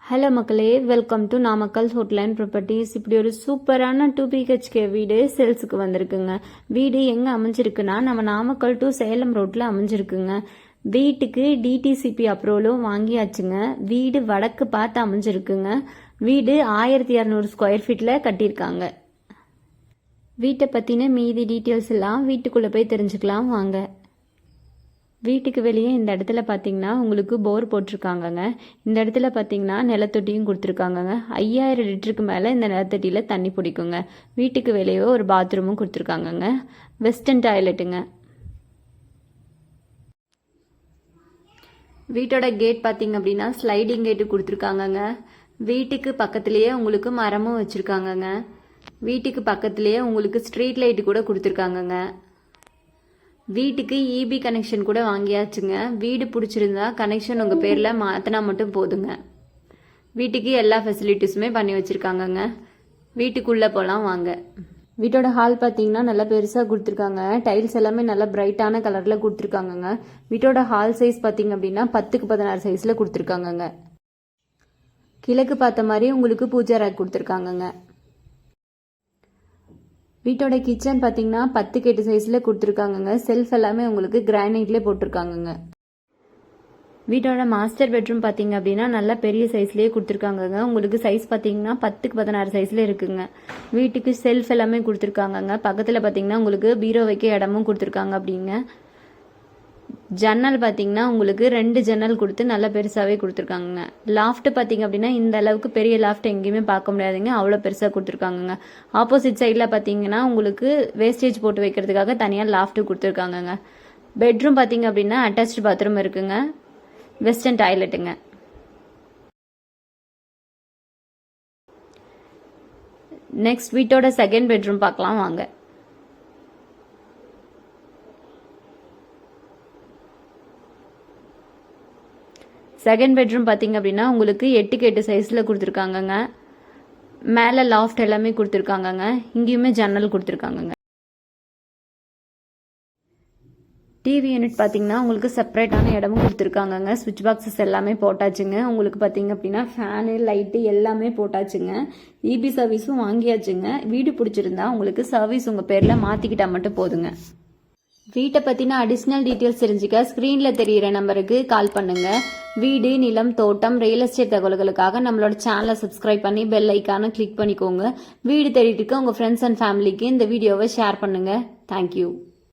Hello மக்களே, welcome to Namakkal ஹோட்லைன் properties. இப்படி ஒரு சூப்பரான 2 BHK வீடு சேல்ஸுக்கு வந்திருக்குங்க. வீடு எங்கே அமைஞ்சிருக்குன்னா நம்ம நாமக்கல் டு சேலம் ரோட்டில் அமைஞ்சிருக்குங்க. வீட்டுக்கு டிடிசிபி அப்ரூவலும் வாங்கியாச்சுங்க. வீடு வடக்கு பார்த்து அமைஞ்சிருக்குங்க. வீடு 1200 ஸ்கொயர் ஃபீட்டில் கட்டியிருக்காங்க. வீட்டை பற்றின மீதி டீட்டெயில்ஸ் எல்லாம் வீட்டுக்குள்ளே போய் தெரிஞ்சுக்கலாம் வாங்க. வீட்டுக்கு வெளியே இந்த இடத்துல பார்த்தீங்கன்னா உங்களுக்கு போர் போட்டிருக்காங்கங்க. இந்த இடத்துல பார்த்தீங்கன்னா நிலத்தொட்டியும் கொடுத்துருக்காங்கங்க. 5000 லிட்டருக்கு மேலே இந்த நிலத்தொட்டியில் தண்ணி பிடிக்குங்க. வீட்டுக்கு வெளியே ஒரு பாத்ரூமும் கொடுத்துருக்காங்கங்க. வெஸ்டர்ன் டாய்லெட்டுங்க. வீட்டோட கேட் பார்த்தீங்க அப்படின்னா ஸ்லைடிங் கேட்டு கொடுத்துருக்காங்கங்க. வீட்டுக்கு பக்கத்துலேயே உங்களுக்கு மரமும் வச்சுருக்காங்கங்க. வீட்டுக்கு பக்கத்துலேயே உங்களுக்கு ஸ்ட்ரீட் லைட்டு கூட கொடுத்துருக்காங்கங்க. வீட்டுக்கு இபி கனெக்ஷன் கூட வாங்கியாச்சுங்க. வீடு பிடிச்சிருந்தா கனெக்ஷன் உங்கள் பேரில் மாற்றினா மட்டும் போதுங்க. வீட்டுக்கு எல்லா ஃபெசிலிட்டிஸுமே பண்ணி வச்சுருக்காங்கங்க. வீட்டுக்குள்ளே போகலாம் வாங்க. வீட்டோட ஹால் பார்த்தீங்கன்னா நல்லா பெருசாக கொடுத்துருக்காங்க. டைல்ஸ் எல்லாமே நல்லா பிரைட்டான கலரில் கொடுத்துருக்காங்கங்க. வீட்டோட ஹால் சைஸ் பார்த்தீங்க அப்படின்னா 10க்கு 16 சைஸில் கொடுத்துருக்காங்கங்க. கிழக்கு பார்த்த மாதிரி உங்களுக்கு பூஜா ரேக் கொடுத்துருக்காங்கங்க. வீட்டோட கிச்சன் பார்த்தீங்கன்னா 10க்கு 8 சைஸில் கொடுத்துருக்காங்கங்க. செல்ஃப் எல்லாமே உங்களுக்கு கிரானைட்லேயே போட்டிருக்காங்கங்க. வீட்டோட மாஸ்டர் பெட்ரூம் பார்த்தீங்க அப்படின்னா நல்லா பெரிய சைஸ்லேயே கொடுத்துருக்காங்கங்க. உங்களுக்கு சைஸ் பார்த்தீங்கன்னா 10க்கு 16 சைஸில் இருக்குங்க. வீட்டுக்கு செல்ஃப் எல்லாமே கொடுத்துருக்காங்கங்க. பக்கத்தில் பார்த்தீங்கன்னா உங்களுக்கு பீரோ வைக்க இடமும் கொடுத்துருக்காங்க. அப்படிங்க ஜன்னல் பார்த்தீங்கன்னா உங்களுக்கு 2 ஜன்னல் கொடுத்து நல்லா பெருசாகவே கொடுத்துருக்காங்க. லாஃப்ட் பார்த்தீங்க அப்படின்னா இந்த அளவுக்கு பெரிய லாஃப்ட் எங்கேயுமே பார்க்க முடியாதுங்க. அவ்வளோ பெருசாக கொடுத்துருக்காங்கங்க. ஆப்போசிட் சைடில் பார்த்தீங்கன்னா உங்களுக்கு வேஸ்டேஜ் போட்டு வைக்கிறதுக்காக தனியாக லாஃப்ட் கொடுத்துருக்காங்கங்க. பெட்ரூம் பார்த்தீங்க அப்படின்னா அட்டாச்டு பாத்ரூம் இருக்குங்க. வெஸ்டர்ன் டாய்லெட்டுங்க. நெக்ஸ்ட் வீட்டோட செகண்ட் பெட்ரூம் பார்க்கலாம் வாங்க. செகண்ட் பெட்ரூம் பார்த்தீங்க அப்படின்னா உங்களுக்கு 8க்கு 8 சைஸில் கொடுத்துருக்காங்கங்க. மேலே லாஃப்ட் எல்லாமே கொடுத்துருக்காங்கங்க. இங்கேயுமே ஜன்னல் கொடுத்துருக்காங்கங்க. டிவி யூனிட் பார்த்தீங்கன்னா உங்களுக்கு செப்பரேட்டான இடமும் கொடுத்துருக்காங்கங்க. சுவிட்ச் பாக்ஸஸ் எல்லாமே போட்டாச்சுங்க. உங்களுக்கு பார்த்தீங்க அப்படின்னா ஃபேனு லைட்டு எல்லாமே போட்டாச்சுங்க. இபி சர்வீஸும் வாங்கியாச்சுங்க. வீடு பிடிச்சிருந்தா உங்களுக்கு சர்வீஸ் உங்கள் பேரில் மாற்றிக்கிட்டால் மட்டும் போதுங்க. வீட்டை பற்றின அடிஷ்னல் டீட்டெயில்ஸ் தெரிஞ்சுக்க ஸ்க்ரீனில் தெரிகிற நம்பருக்கு கால் பண்ணுங்கள். வீடு, நிலம், தோட்டம், ரியல் எஸ்டேட் தகவல்களுக்காக நம்மளோட சேனலை சப்ஸ்கிரைப் பண்ணி பெல் ஐக்கானை கிளிக் பண்ணிக்கோங்க. வீடு தேடிட்டு இருக்க உங்கள் ஃப்ரெண்ட்ஸ் அண்ட் ஃபேமிலிக்கு இந்த வீடியோவை ஷேர் பண்ணுங்கள். தேங்க்யூ.